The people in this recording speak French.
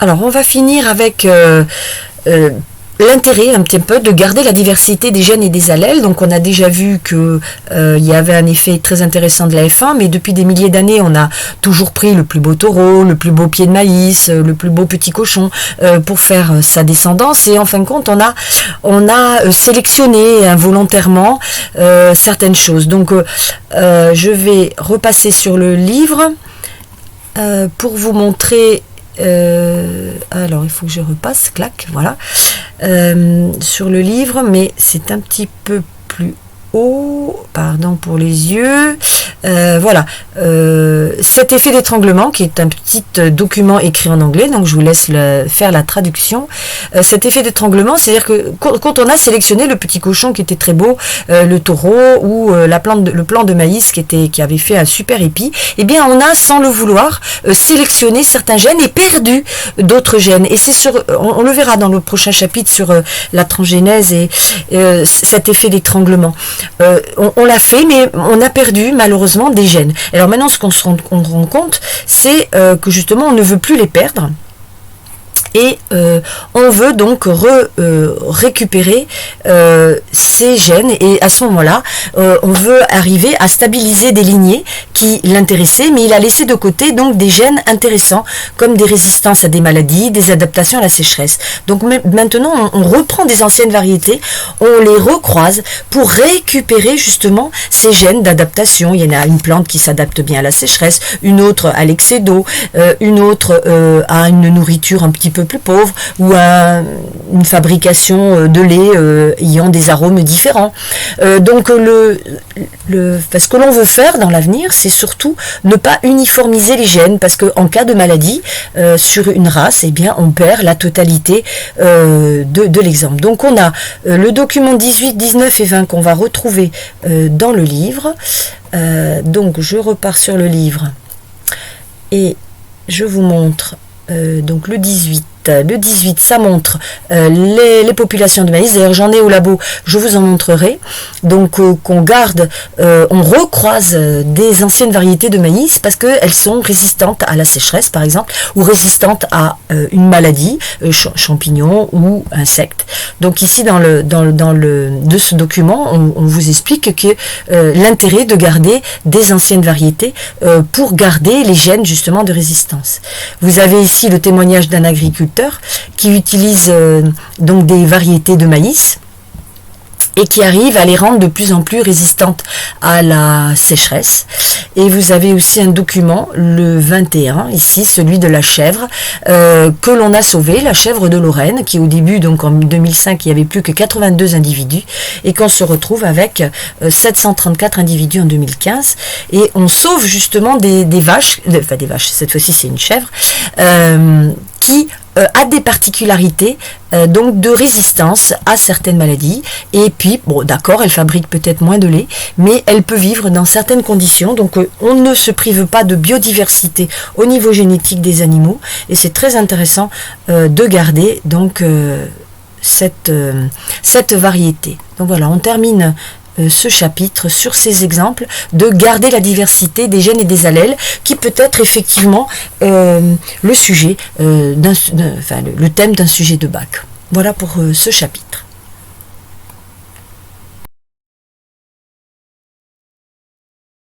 Alors, on va finir avec l'intérêt un petit peu de garder la diversité des gènes et des allèles. Donc on a déjà vu que il y avait un effet très intéressant de la F1, mais depuis des milliers d'années, on a toujours pris le plus beau taureau, le plus beau pied de maïs, le plus beau petit cochon pour faire sa descendance. Et en fin de compte, on a sélectionné involontairement certaines choses. Donc je vais repasser sur le livre pour vous montrer. Alors il faut que je repasse, clac, voilà, sur le livre, mais c'est un petit peu plus haut, pardon pour les yeux, voilà, cet effet d'étranglement qui est un petit document écrit en anglais, donc je vous laisse faire la traduction. Cet effet d'étranglement, c'est-à-dire que quand on a sélectionné le petit cochon qui était très beau, le taureau ou le plant de maïs qui avait fait un super épi, eh bien on a sans le vouloir sélectionné certains gènes et perdu d'autres gènes, et c'est on le verra dans le prochain chapitre sur la transgénèse et cet effet d'étranglement. On l'a fait, mais on a perdu malheureusement des gènes. Alors maintenant, ce qu'on se rend compte, c'est que justement, on ne veut plus les perdre. Et on veut donc récupérer ces gènes, et à ce moment-là, on veut arriver à stabiliser des lignées qui l'intéressaient, mais il a laissé de côté donc des gènes intéressants, comme des résistances à des maladies, des adaptations à la sécheresse. Donc maintenant, on reprend des anciennes variétés, on les recroise pour récupérer justement ces gènes d'adaptation. Il y en a une plante qui s'adapte bien à la sécheresse, une autre à l'excès d'eau, une autre à une nourriture un petit peu plus pauvre, ou à une fabrication de lait ayant des arômes différents. Donc ce que l'on veut faire dans l'avenir, c'est surtout ne pas uniformiser les gènes, parce qu'en cas de maladie sur une race, eh bien on perd la totalité de l'exemple. Donc on a le document 18, 19 et 20 qu'on va retrouver dans le livre. Donc je repars sur le livre et je vous montre donc le 18. Le 18, ça montre les populations de maïs. D'ailleurs, j'en ai au labo, je vous en montrerai. Donc, qu'on garde, on recroise des anciennes variétés de maïs parce qu'elles sont résistantes à la sécheresse, par exemple, ou résistantes à une maladie, champignons ou insectes. Donc ici, de ce document, on vous explique que l'intérêt de garder des anciennes variétés pour garder les gènes justement de résistance. Vous avez ici le témoignage d'un agriculteur qui utilise donc des variétés de maïs et qui arrive à les rendre de plus en plus résistantes à la sécheresse. Et vous avez aussi un document, le 21, ici, celui de la chèvre, que l'on a sauvé, la chèvre de Lorraine, qui au début, donc en 2005, il n'y avait plus que 82 individus, et qu'on se retrouve avec 734 individus en 2015. Et on sauve justement des vaches, cette fois-ci c'est une chèvre, qui a des particularités donc de résistance à certaines maladies, et puis bon d'accord, elle fabrique peut-être moins de lait, mais elle peut vivre dans certaines conditions. Donc on ne se prive pas de biodiversité au niveau génétique des animaux, et c'est très intéressant de garder donc cette variété. Donc voilà, on termine ce chapitre sur ces exemples de garder la diversité des gènes et des allèles, qui peut être effectivement le sujet le thème d'un sujet de bac. Voilà pour ce chapitre.